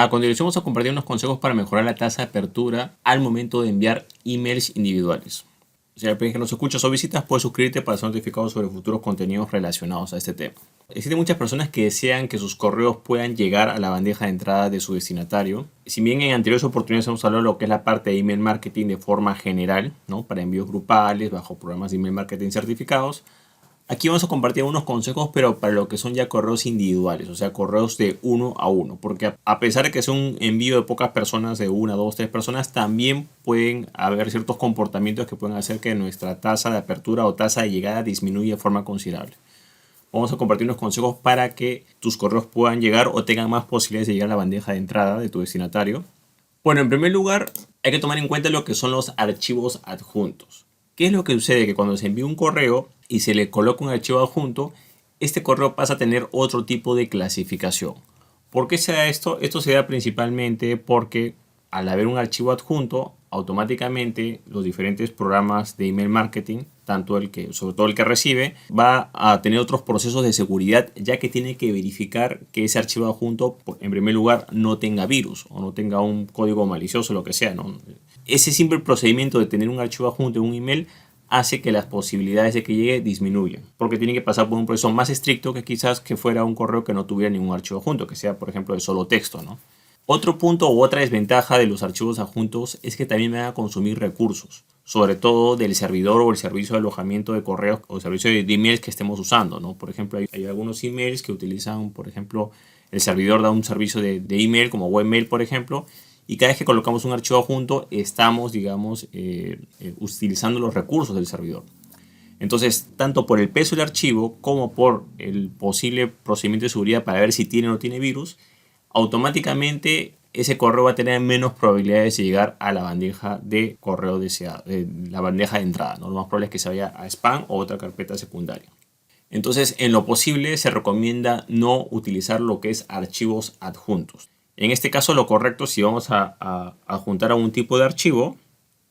A continuación vamos a compartir unos consejos para mejorar la tasa de apertura al momento de enviar emails individuales. Si es la primera vez que nos escuchas o visitas, puedes suscribirte para ser notificado sobre futuros contenidos relacionados a este tema. Existen muchas personas que desean que sus correos puedan llegar a la bandeja de entrada de su destinatario. Si bien en anteriores oportunidades hemos hablado de lo que es la parte de email marketing de forma general, ¿no? Para envíos grupales, bajo programas de email marketing certificados, aquí vamos a compartir unos consejos, pero para lo que son ya correos individuales, o sea, correos de uno a uno. Porque a pesar de que sea un envío de pocas personas, de una, dos, tres personas, también pueden haber ciertos comportamientos que pueden hacer que nuestra tasa de apertura o tasa de llegada disminuya de forma considerable. Vamos a compartir unos consejos para que tus correos puedan llegar o tengan más posibilidades de llegar a la bandeja de entrada de tu destinatario. Bueno, en primer lugar, hay que tomar en cuenta lo que son los archivos adjuntos. ¿Qué es lo que sucede? Que cuando se envía un correo y se le coloca un archivo adjunto, este correo pasa a tener otro tipo de clasificación. ¿Por qué se da esto? Esto se da principalmente porque al haber un archivo adjunto, automáticamente los diferentes programas de email marketing, sobre todo el que recibe, va a tener otros procesos de seguridad, ya que tiene que verificar que ese archivo adjunto, en primer lugar, no tenga virus o no tenga un código malicioso, lo que sea, ¿no? Ese simple procedimiento de tener un archivo adjunto en un email hace que las posibilidades de que llegue disminuyan, porque tiene que pasar por un proceso más estricto que quizás que fuera un correo que no tuviera ningún archivo adjunto, que sea, por ejemplo, de solo texto, ¿no? Otro punto u otra desventaja de los archivos adjuntos es que también van a consumir recursos, sobre todo del servidor o el servicio de alojamiento de correos o el servicio de emails que estemos usando, ¿no? Por ejemplo, hay algunos emails que utilizan, por ejemplo, el servidor da un servicio de email como webmail, por ejemplo, y cada vez que colocamos un archivo adjunto estamos, digamos, utilizando los recursos del servidor. Entonces, tanto por el peso del archivo como por el posible procedimiento de seguridad para ver si tiene o no tiene virus, automáticamente ese correo va a tener menos probabilidades de llegar a la bandeja de correo deseado, la bandeja de entrada, ¿no? Lo más probable es que se vaya a spam o otra carpeta secundaria. Entonces, en lo posible se recomienda no utilizar lo que es archivos adjuntos. En este caso, lo correcto, si vamos a adjuntar a un tipo de archivo,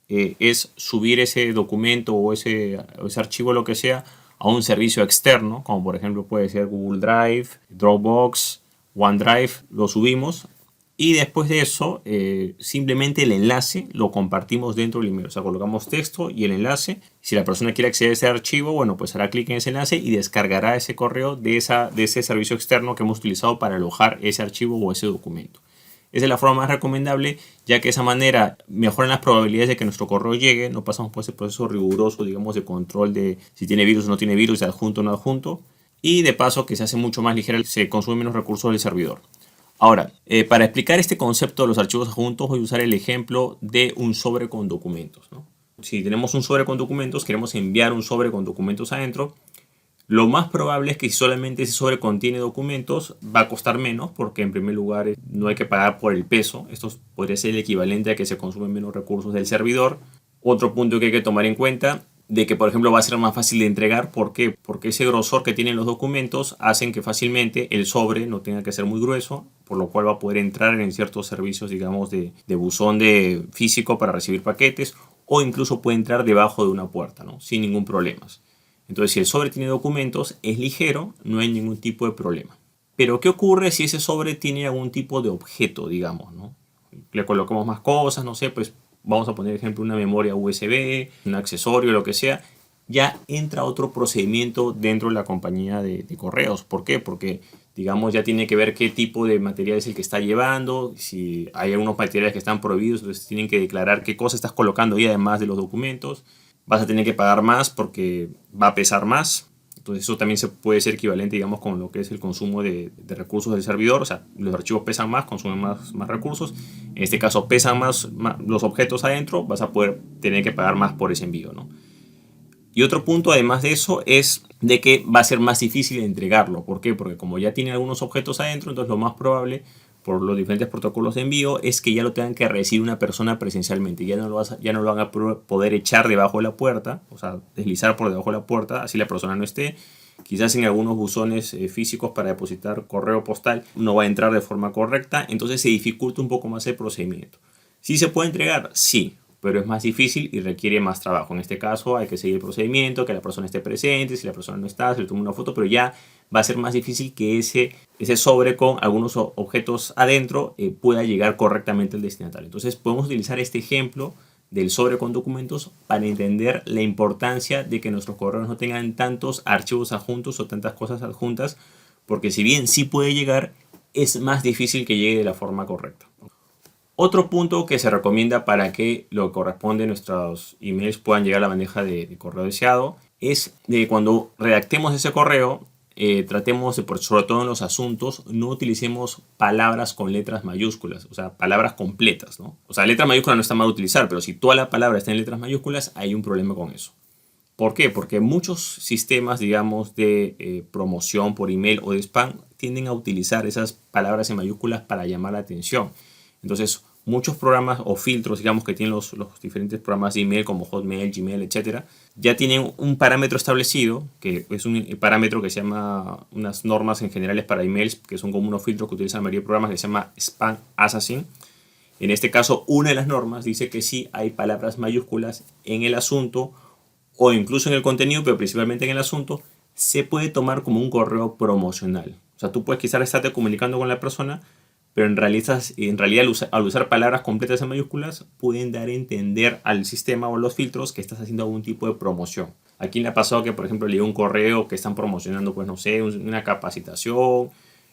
es subir ese documento o ese archivo, lo que sea, a un servicio externo, como por ejemplo puede ser Google Drive, Dropbox, OneDrive, lo subimos y después de eso simplemente el enlace lo compartimos dentro del email. O sea, colocamos texto y el enlace. Si la persona quiere acceder a ese archivo, bueno, pues hará clic en ese enlace y descargará ese correo de ese servicio externo que hemos utilizado para alojar ese archivo o ese documento. Esa es la forma más recomendable, ya que de esa manera mejoran las probabilidades de que nuestro correo llegue. No pasamos por ese proceso riguroso, digamos, de control de si tiene virus o no tiene virus, de adjunto o no adjunto. Y de paso que se hace mucho más ligera, se consume menos recursos del servidor. Ahora, para explicar este concepto de los archivos adjuntos voy a usar el ejemplo de un sobre con documentos, ¿no? Si tenemos un sobre con documentos, queremos enviar un sobre con documentos adentro, lo más probable es que si solamente ese sobre contiene documentos va a costar menos porque en primer lugar no hay que pagar por el peso. Esto podría ser el equivalente a que se consumen menos recursos del servidor. Otro punto que hay que tomar en cuenta de que, por ejemplo, va a ser más fácil de entregar. ¿Por qué? Porque ese grosor que tienen los documentos hacen que fácilmente el sobre no tenga que ser muy grueso, por lo cual va a poder entrar en ciertos servicios, digamos, de buzón físico para recibir paquetes, o incluso puede entrar debajo de una puerta, ¿no? Sin ningún problema. Entonces, si el sobre tiene documentos, es ligero, no hay ningún tipo de problema. Pero, ¿qué ocurre si ese sobre tiene algún tipo de objeto, digamos, ¿no? Le colocamos más cosas, no sé, pues vamos a poner, ejemplo, una memoria USB, un accesorio, lo que sea. Ya entra otro procedimiento dentro de la compañía de correos. ¿Por qué? Porque, digamos, ya tiene que ver qué tipo de material es el que está llevando. Si hay algunos materiales que están prohibidos, entonces tienen que declarar qué cosa estás colocando ahí además de los documentos. Vas a tener que pagar más porque va a pesar más. Entonces eso también se puede ser equivalente, digamos, con lo que es el consumo de recursos del servidor. O sea, los archivos pesan más, consumen más recursos. En este caso pesan más los objetos adentro, vas a poder tener que pagar más por ese envío, ¿no? Y otro punto, además de eso, es de que va a ser más difícil entregarlo. ¿Por qué? Porque como ya tiene algunos objetos adentro, entonces lo más probable, por los diferentes protocolos de envío, es que ya lo tengan que recibir una persona presencialmente. Ya no lo van a poder echar debajo de la puerta, o sea, deslizar por debajo de la puerta, así la persona no esté. Quizás en algunos buzones físicos para depositar correo postal no va a entrar de forma correcta, entonces se dificulta un poco más el procedimiento. ¿Sí se puede entregar? Sí. pero es más difícil y requiere más trabajo. En este caso hay que seguir el procedimiento, que la persona esté presente, si la persona no está, se le toma una foto, pero ya va a ser más difícil que ese sobre con algunos objetos adentro pueda llegar correctamente al destinatario. Entonces podemos utilizar este ejemplo del sobre con documentos para entender la importancia de que nuestros correos no tengan tantos archivos adjuntos o tantas cosas adjuntas, porque si bien sí puede llegar, es más difícil que llegue de la forma correcta. Otro punto que se recomienda para que lo que corresponde a nuestros emails puedan llegar a la bandeja de correo deseado es de cuando redactemos ese correo, tratemos de, sobre todo en los asuntos, no utilicemos palabras con letras mayúsculas, o sea, palabras completas, ¿no? O sea, letras mayúsculas no está mal utilizar, pero si toda la palabra está en letras mayúsculas, hay un problema con eso. ¿Por qué? Porque muchos sistemas, digamos, de promoción por email o de spam tienden a utilizar esas palabras en mayúsculas para llamar la atención. Entonces, muchos programas o filtros, digamos, que tienen los diferentes programas de email como Hotmail, Gmail, etcétera, ya tienen un parámetro establecido, que es un parámetro que se llama, unas normas en generales para emails, que son como unos filtros que utilizan la mayoría de programas, que se llama Spam Assassin. En este caso, una de las normas dice que sí hay palabras mayúsculas en el asunto o incluso en el contenido, pero principalmente en el asunto, se puede tomar como un correo promocional. O sea, tú puedes quizás estarte comunicando con la persona, pero en realidad al usar palabras completas en mayúsculas pueden dar a entender al sistema o a los filtros que estás haciendo algún tipo de promoción. Aquí le ha pasado que, por ejemplo, leí un correo que están promocionando, pues no sé, una capacitación,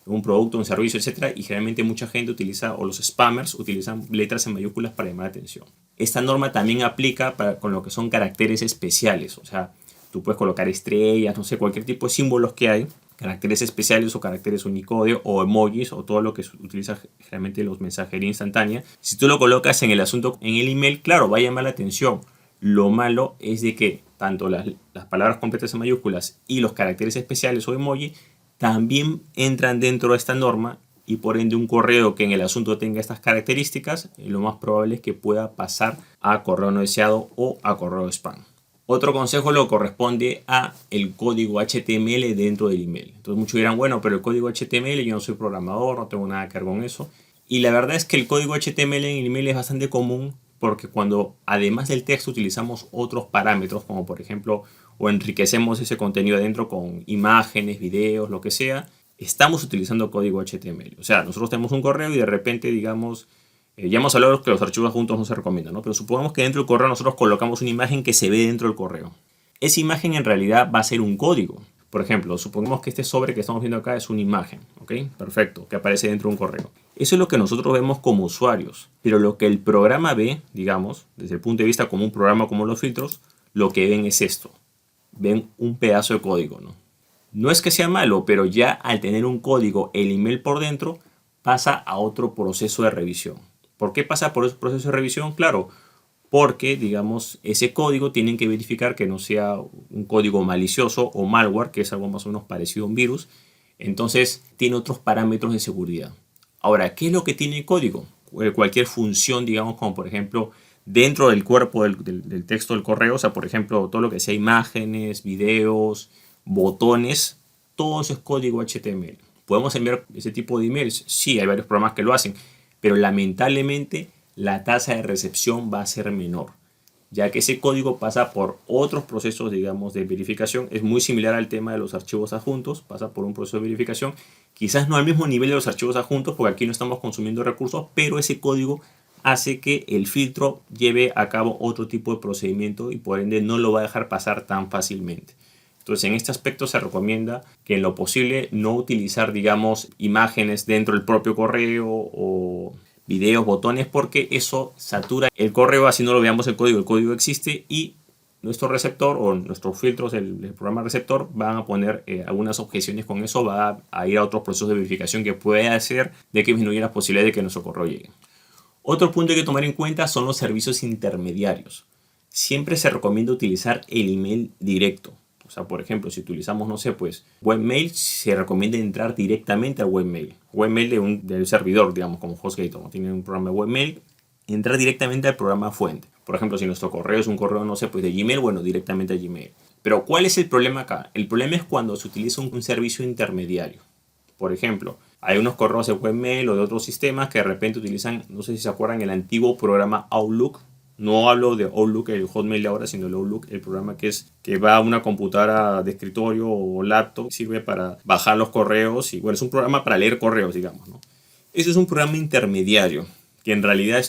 un producto, un servicio, etcétera, y generalmente mucha gente utiliza, o los spammers utilizan letras en mayúsculas para llamar la atención. Esta norma también aplica con lo que son caracteres especiales, o sea, tú puedes colocar estrellas, no sé, cualquier tipo de símbolos que hay, caracteres especiales o caracteres Unicode o emojis o todo lo que se utiliza generalmente los mensajería instantánea. Si tú lo colocas en el asunto, en el email, claro, va a llamar la atención. Lo malo es de que tanto las palabras completas en mayúsculas y los caracteres especiales o emoji también entran dentro de esta norma y por ende un correo que en el asunto tenga estas características, lo más probable es que pueda pasar a correo no deseado o a correo spam. Otro consejo lo corresponde a el código HTML dentro del email. Entonces muchos dirán, bueno, pero el código HTML, yo no soy programador, no tengo nada que ver con eso. Y la verdad es que el código HTML en el email es bastante común porque cuando además del texto utilizamos otros parámetros, como por ejemplo, o enriquecemos ese contenido adentro con imágenes, videos, lo que sea, estamos utilizando código HTML. O sea, nosotros tenemos un correo y de repente, digamos, ya hemos hablado que los archivos juntos no se recomiendan, ¿no? Pero supongamos que dentro del correo nosotros colocamos una imagen que se ve dentro del correo. Esa imagen en realidad va a ser un código. Por ejemplo, supongamos que este sobre que estamos viendo acá es una imagen, ¿ok? Perfecto, que aparece dentro de un correo. Eso es lo que nosotros vemos como usuarios. Pero lo que el programa ve, digamos, desde el punto de vista como un programa como los filtros, lo que ven es esto. Ven un pedazo de código, ¿no? No es que sea malo, pero ya al tener un código, el email por dentro pasa a otro proceso de revisión. ¿Por qué pasa por ese proceso de revisión? Claro, porque, digamos, ese código tienen que verificar que no sea un código malicioso o malware, que es algo más o menos parecido a un virus. Entonces, tiene otros parámetros de seguridad. Ahora, ¿qué es lo que tiene el código? Cualquier función, digamos, como por ejemplo, dentro del cuerpo del texto del correo, o sea, por ejemplo, todo lo que sea imágenes, videos, botones, todo eso es código HTML. ¿Podemos enviar ese tipo de emails? Sí, hay varios programas que lo hacen, pero lamentablemente la tasa de recepción va a ser menor, ya que ese código pasa por otros procesos, digamos, de verificación. Es muy similar al tema de los archivos adjuntos, pasa por un proceso de verificación, quizás no al mismo nivel de los archivos adjuntos, porque aquí no estamos consumiendo recursos, pero ese código hace que el filtro lleve a cabo otro tipo de procedimiento y por ende no lo va a dejar pasar tan fácilmente. Entonces, en este aspecto se recomienda que en lo posible no utilizar, digamos, imágenes dentro del propio correo o videos, botones, porque eso satura el correo, así no lo veamos el código existe y nuestro receptor o nuestros filtros, el programa receptor, van a poner algunas objeciones con eso, va a ir a otros procesos de verificación que puede hacer de que disminuya la posibilidad de que nuestro correo llegue. Otro punto que hay que tomar en cuenta son los servicios intermediarios. Siempre se recomienda utilizar el email directo. O sea, por ejemplo, si utilizamos, no sé, pues webmail, se recomienda entrar directamente al webmail. Webmail del servidor, digamos, como HostGator, como tiene un programa de webmail, entrar directamente al programa fuente. Por ejemplo, si nuestro correo es un correo, no sé, pues de Gmail, bueno, directamente a Gmail. Pero ¿cuál es el problema acá? El problema es cuando se utiliza un servicio intermediario. Por ejemplo, hay unos correos de webmail o de otros sistemas que de repente utilizan, no sé si se acuerdan, el antiguo programa Outlook, No hablo de Outlook, el Hotmail de ahora, sino el Outlook, el programa que va a una computadora de escritorio o laptop, sirve para bajar los correos y bueno, es un programa para leer correos, digamos, ¿no? Ese es un programa intermediario que en realidad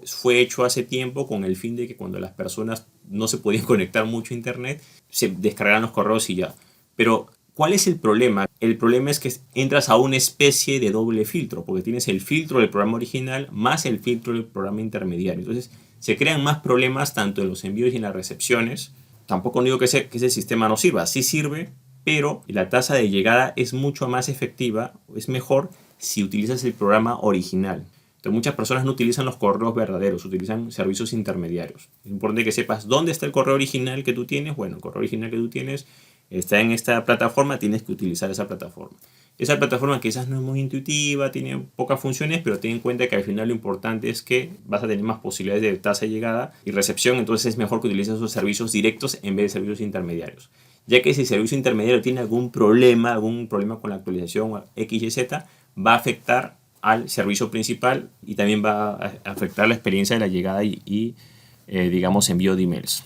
fue hecho hace tiempo con el fin de que cuando las personas no se podían conectar mucho a internet, se descargaran los correos y ya. Pero, ¿cuál es el problema? El problema es que entras a una especie de doble filtro, porque tienes el filtro del programa original más el filtro del programa intermediario. Entonces, se crean más problemas tanto en los envíos y en las recepciones. Tampoco digo que ese sistema no sirva, sí sirve, pero la tasa de llegada es mucho más efectiva, es mejor si utilizas el programa original. Entonces, muchas personas no utilizan los correos verdaderos, utilizan servicios intermediarios. Es importante que sepas dónde está el correo original que tú tienes. Bueno, el correo original que tú tienes está en esta plataforma, tienes que utilizar esa plataforma. Esa plataforma quizás no es muy intuitiva, tiene pocas funciones, pero ten en cuenta que al final lo importante es que vas a tener más posibilidades de tasa de llegada y recepción, entonces es mejor que utilices esos servicios directos en vez de servicios intermediarios. Ya que si el servicio intermediario tiene algún problema con la actualización X y Z, va a afectar al servicio principal y también va a afectar la experiencia de la llegada y digamos, envío de emails.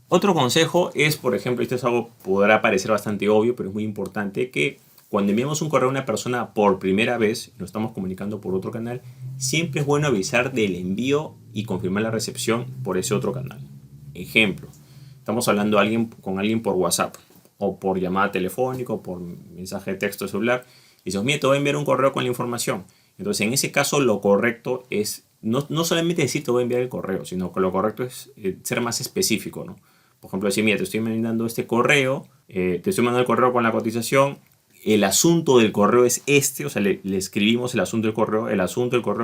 Otro consejo es, por ejemplo, esto es algo podrá parecer bastante obvio, pero es muy importante que cuando enviamos un correo a una persona por primera vez y nos estamos comunicando por otro canal, siempre es bueno avisar del envío y confirmar la recepción por ese otro canal. Ejemplo, estamos hablando con alguien por WhatsApp o por llamada telefónica o por mensaje de texto celular y dices, mira, te voy a enviar un correo con la información. Entonces, en ese caso, lo correcto es no solamente decir te voy a enviar el correo, sino que lo correcto es ser más específico, ¿no? Por ejemplo, decir, mira, te estoy mandando este correo, te estoy mandando el correo con la cotización, el asunto del correo es este, o sea, le escribimos el asunto del correo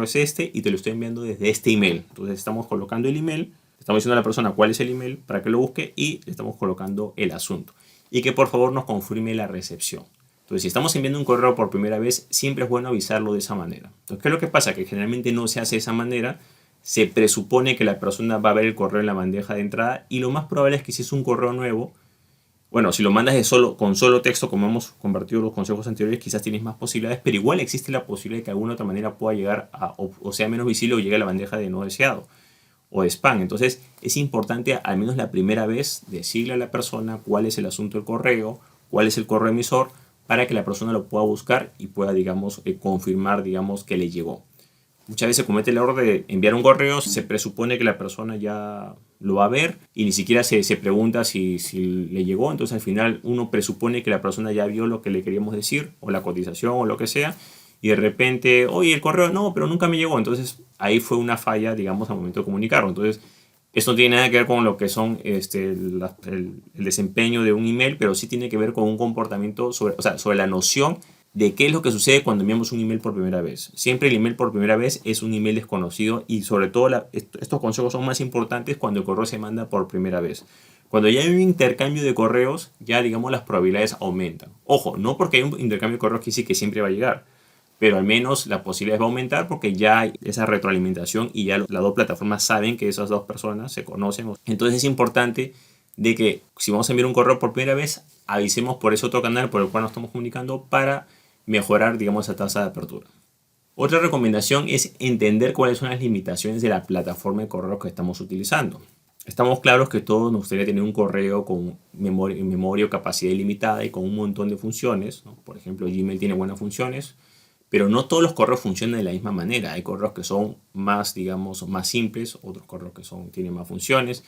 es este y te lo estoy enviando desde este email. Entonces estamos colocando el email, estamos diciendo a la persona cuál es el email para que lo busque y le estamos colocando el asunto. Y que por favor nos confirme la recepción. Entonces, si estamos enviando un correo por primera vez, siempre es bueno avisarlo de esa manera. Entonces, ¿qué es lo que pasa? Que generalmente no se hace de esa manera. Se presupone que la persona va a ver el correo en la bandeja de entrada y lo más probable es que si es un correo nuevo, bueno, si lo mandas con solo texto, como hemos compartido los consejos anteriores, quizás tienes más posibilidades, pero igual existe la posibilidad de que de alguna otra manera pueda llegar o sea menos visible o llegue a la bandeja de no deseado o de spam. Entonces, es importante al menos la primera vez decirle a la persona cuál es el asunto del correo, cuál es el correo emisor, para que la persona lo pueda buscar y pueda, digamos, confirmar, digamos, que le llegó. Muchas veces se comete el error de enviar un correo, se presupone que la persona ya lo va a ver y ni siquiera se pregunta si le llegó. Entonces al final uno presupone que la persona ya vio lo que le queríamos decir o la cotización o lo que sea y de repente, oye, el correo no, pero nunca me llegó. Entonces ahí fue una falla, digamos, al momento de comunicarlo. Entonces esto no tiene nada que ver con lo que son el desempeño de un email, pero sí tiene que ver con un comportamiento sobre la noción de qué es lo que sucede cuando enviamos un email por primera vez. Siempre el email por primera vez es un email desconocido y sobre todo estos consejos son más importantes cuando el correo se manda por primera vez. Cuando ya hay un intercambio de correos, ya digamos las probabilidades aumentan. Ojo, no porque hay un intercambio de correos que sí que siempre va a llegar, pero al menos la posibilidad va a aumentar porque ya hay esa retroalimentación y ya las dos plataformas saben que esas dos personas se conocen. Entonces es importante de que si vamos a enviar un correo por primera vez, avisemos por ese otro canal por el cual nos estamos comunicando para mejorar, digamos, esa tasa de apertura. Otra recomendación es entender cuáles son las limitaciones de la plataforma de correo que estamos utilizando. Estamos claros que todos nos gustaría tener un correo con memoria o capacidad ilimitada y con un montón de funciones, ¿no? Por ejemplo, Gmail tiene buenas funciones, pero no todos los correos funcionan de la misma manera. Hay correos que son más, digamos, más simples, otros correos que tienen más funciones.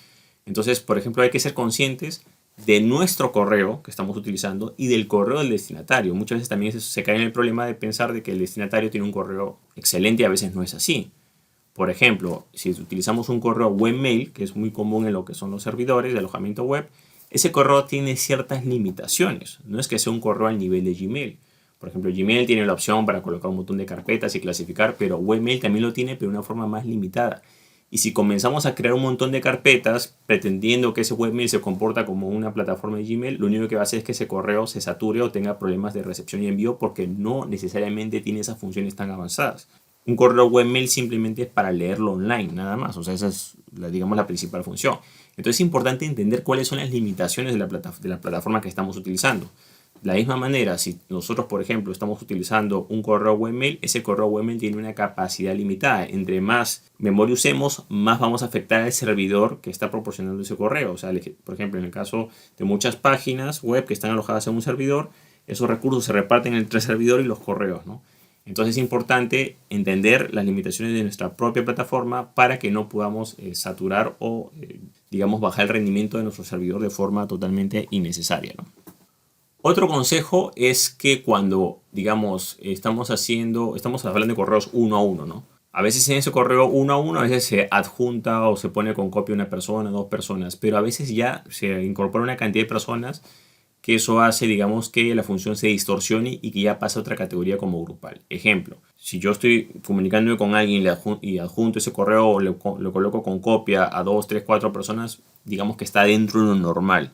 Entonces, por ejemplo, hay que ser conscientes de nuestro correo que estamos utilizando y del correo del destinatario. Muchas veces también se cae en el problema de pensar de que el destinatario tiene un correo excelente y a veces no es así. Por ejemplo, si utilizamos un correo webmail, que es muy común en lo que son los servidores de alojamiento web, ese correo tiene ciertas limitaciones. No es que sea un correo al nivel de Gmail. Por ejemplo, Gmail tiene la opción para colocar un montón de carpetas y clasificar, pero webmail también lo tiene, pero de una forma más limitada. Y si comenzamos a crear un montón de carpetas pretendiendo que ese webmail se comporta como una plataforma de Gmail, lo único que va a hacer es que ese correo se sature o tenga problemas de recepción y envío porque no necesariamente tiene esas funciones tan avanzadas. Un correo webmail simplemente es para leerlo online, nada más. O sea, esa es, digamos, la principal función. Entonces es importante entender cuáles son las limitaciones de la plataforma que estamos utilizando. De la misma manera, si nosotros, por ejemplo, estamos utilizando un correo webmail, ese correo webmail tiene una capacidad limitada. Entre más memoria usemos, más vamos a afectar al servidor que está proporcionando ese correo. O sea, por ejemplo, en el caso de muchas páginas web que están alojadas en un servidor, esos recursos se reparten entre el servidor y los correos, ¿no? Entonces es importante entender las limitaciones de nuestra propia plataforma para que no podamos saturar o, digamos, bajar el rendimiento de nuestro servidor de forma totalmente innecesaria, ¿no? Otro consejo es que cuando, digamos, estamos hablando de correos uno a uno, ¿no? A veces en ese correo uno a uno, a veces se adjunta o se pone con copia una persona, dos personas, pero a veces ya se incorpora una cantidad de personas que eso hace, digamos, que la función se distorsione y que ya pasa a otra categoría como grupal. Ejemplo, si yo estoy comunicándome con alguien y adjunto ese correo o lo coloco con copia a 2, 3, 4 personas, digamos que está dentro de lo normal.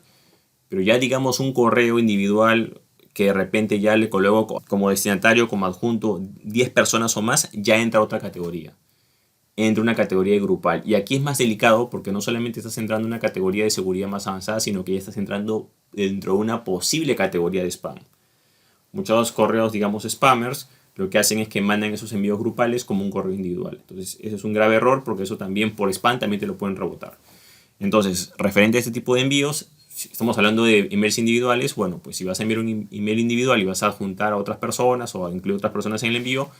Pero ya digamos un correo individual que de repente ya le coloco como destinatario, como adjunto 10 personas o más, ya entra a otra categoría. Entra una categoría grupal. Y aquí es más delicado porque no solamente estás entrando en una categoría de seguridad más avanzada, sino que ya estás entrando dentro de una posible categoría de spam. Muchos correos, digamos spammers, lo que hacen es que mandan esos envíos grupales como un correo individual. Entonces, eso es un grave error porque eso también por spam también te lo pueden rebotar. Entonces, referente a este tipo de envíos, si estamos hablando de emails individuales, bueno, pues si vas a enviar un email individual y vas a juntar a otras personas o a incluir otras personas en el envío,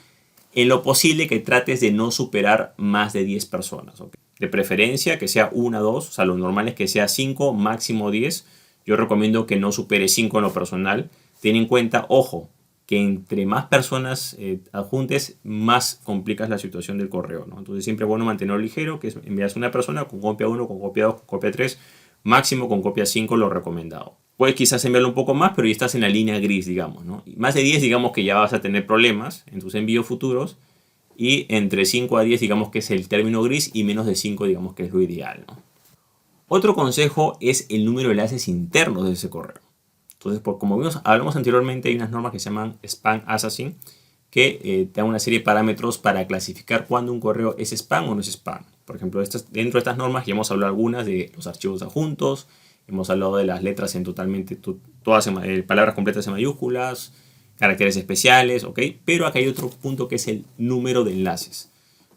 en lo posible que trates de no superar más de 10 personas. ¿Okay? De preferencia que sea 1 o 2, o sea, lo normal es que sea 5, máximo 10. Yo recomiendo que no supere 5 en lo personal. Ten en cuenta, ojo, que entre más personas adjuntes, más complicas la situación del correo, ¿no? Entonces siempre es bueno mantenerlo ligero, que es enviarse una persona con copia 1, con copia 2, con copia 3, máximo con copia 5 lo recomendado. Puedes quizás enviarlo un poco más, pero ya estás en la línea gris, digamos, ¿no? Y más de 10, digamos que ya vas a tener problemas en tus envíos futuros. Y entre 5 a 10, digamos que es el término gris, y menos de 5, digamos que es lo ideal, ¿no? Otro consejo es el número de enlaces internos de ese correo. Entonces, como hablamos anteriormente, hay unas normas que se llaman Spam Assassin, que te dan una serie de parámetros para clasificar cuándo un correo es spam o no es spam. Por ejemplo, dentro de estas normas ya hemos hablado algunas de los archivos adjuntos, hemos hablado de las letras en todas palabras completas en mayúsculas, caracteres especiales, ¿ok? Pero acá hay otro punto que es el número de enlaces.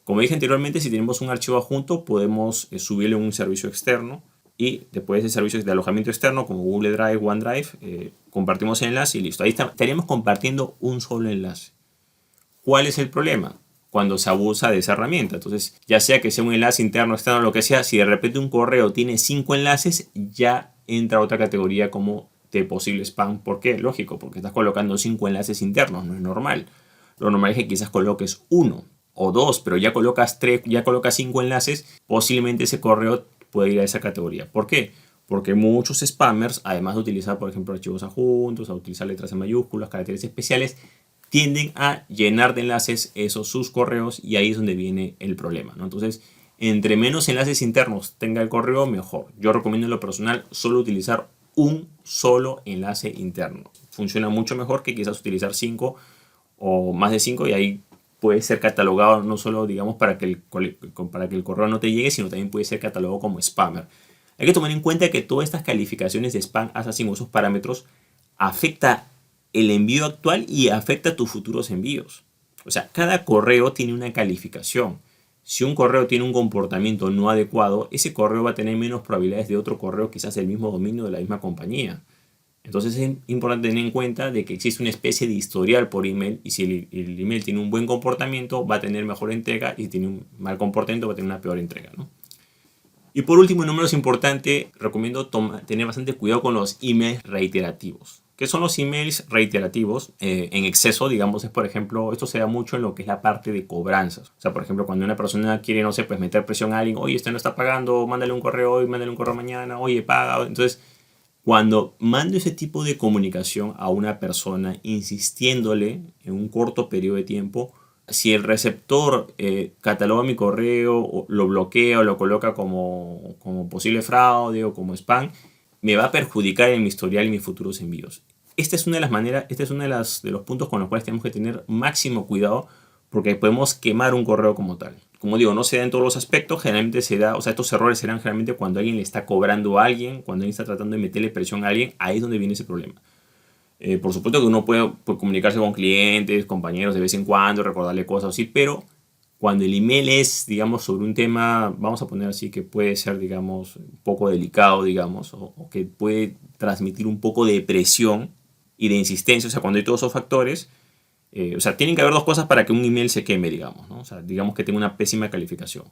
Como dije anteriormente, si tenemos un archivo adjunto, podemos subirle un servicio externo y después de servicios de alojamiento externo como Google Drive, OneDrive, compartimos el enlace y listo. Ahí estaríamos compartiendo un solo enlace. ¿Cuál es el problema? Cuando se abusa de esa herramienta. Entonces, ya sea que sea un enlace interno, externo, lo que sea, si de repente un correo tiene 5 enlaces, ya entra a otra categoría como de posible spam. ¿Por qué? Lógico, porque estás colocando 5 enlaces internos, no es normal. Lo normal es que quizás coloques 1 o 2, pero ya colocas 3, ya colocas 5 enlaces, posiblemente ese correo puede ir a esa categoría. ¿Por qué? Porque muchos spammers, además de utilizar, por ejemplo, archivos adjuntos, a utilizar letras en mayúsculas, caracteres especiales, tienden a llenar de enlaces sus correos y ahí es donde viene el problema, ¿no? Entonces, entre menos enlaces internos tenga el correo, mejor. Yo recomiendo en lo personal solo utilizar un solo enlace interno. Funciona mucho mejor que quizás utilizar 5 o más de 5 y ahí puede ser catalogado no solo, digamos, para que el correo no te llegue, sino también puede ser catalogado como spammer. Hay que tomar en cuenta que todas estas calificaciones de spam assassin o esos parámetros afecta el envío actual y afecta tus futuros envíos. O sea, cada correo tiene una calificación. Si un correo tiene un comportamiento no adecuado, ese correo va a tener menos probabilidades de otro correo quizás del mismo dominio de la misma compañía. Entonces es importante tener en cuenta de que existe una especie de historial por email y si el email tiene un buen comportamiento va a tener mejor entrega y si tiene un mal comportamiento va a tener una peor entrega, ¿no? Y por último, en números importantes, recomiendo tener bastante cuidado con los emails reiterativos. ¿Qué son los emails reiterativos? En exceso, digamos, es por ejemplo, esto se da mucho en lo que es la parte de cobranzas. O sea, por ejemplo, cuando una persona quiere, no sé, pues meter presión a alguien, oye, este no está pagando, mándale un correo hoy, mándale un correo mañana, oye, paga. Entonces, cuando mando ese tipo de comunicación a una persona, insistiéndole en un corto periodo de tiempo, si el receptor cataloga mi correo, o lo bloquea o lo coloca como posible fraude o como spam, me va a perjudicar en mi historial y mis futuros envíos. Esta es una de las maneras, este es uno de los puntos con los cuales tenemos que tener máximo cuidado porque podemos quemar un correo como tal. Como digo, no se da en todos los aspectos, generalmente se da, o sea, estos errores se dan generalmente cuando alguien le está cobrando a alguien, cuando alguien está tratando de meterle presión a alguien, ahí es donde viene ese problema. Por supuesto que uno puede comunicarse con clientes, compañeros de vez en cuando, recordarle cosas así, pero cuando el email es, digamos, sobre un tema, vamos a poner así, que puede ser, digamos, un poco delicado, digamos, o que puede transmitir un poco de presión y de insistencia, o sea, cuando hay todos esos factores, o sea, tienen que haber dos cosas para que un email se queme, digamos, ¿no? O sea, digamos que tenga una pésima calificación.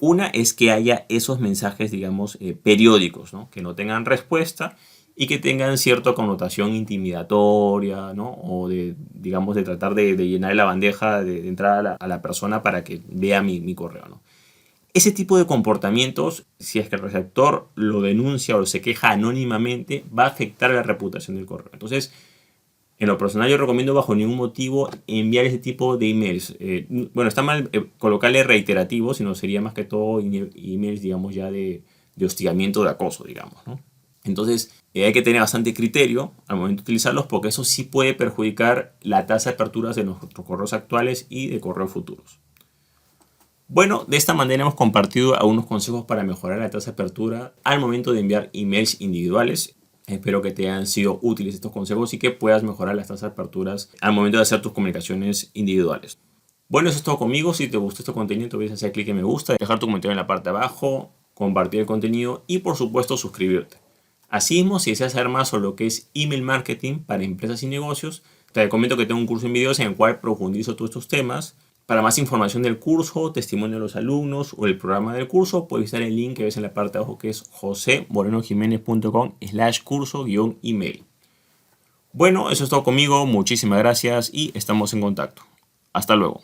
Una es que haya esos mensajes, digamos, periódicos, ¿no? Que no tengan respuesta y que tengan cierta connotación intimidatoria, ¿no? O de, digamos, de tratar de llenar la bandeja de entrada a la persona para que vea mi correo, ¿no? Ese tipo de comportamientos, si es que el receptor lo denuncia o se queja anónimamente, va a afectar la reputación del correo. Entonces, en lo personal yo recomiendo bajo ningún motivo enviar ese tipo de emails. Bueno, está mal colocarle reiterativo, sino sería más que todo emails, digamos, ya de hostigamiento, de acoso, digamos, ¿no? Entonces, hay que tener bastante criterio al momento de utilizarlos porque eso sí puede perjudicar la tasa de aperturas de nuestros correos actuales y de correos futuros. Bueno, de esta manera hemos compartido algunos consejos para mejorar la tasa de apertura al momento de enviar emails individuales. Espero que te hayan sido útiles estos consejos y que puedas mejorar las tasas de aperturas al momento de hacer tus comunicaciones individuales. Bueno, eso es todo conmigo. Si te gustó este contenido, te puedes hacer clic en me gusta, dejar tu comentario en la parte de abajo, compartir el contenido y por supuesto suscribirte. Asimismo, si deseas saber más sobre lo que es email marketing para empresas y negocios, te comento que tengo un curso en videos en el cual profundizo todos estos temas. Para más información del curso, testimonio de los alumnos o el programa del curso, puedes visitar el link que ves en la parte de abajo que es josemorenojimenez.com/curso-email. Bueno, eso es todo conmigo. Muchísimas gracias y estamos en contacto. Hasta luego.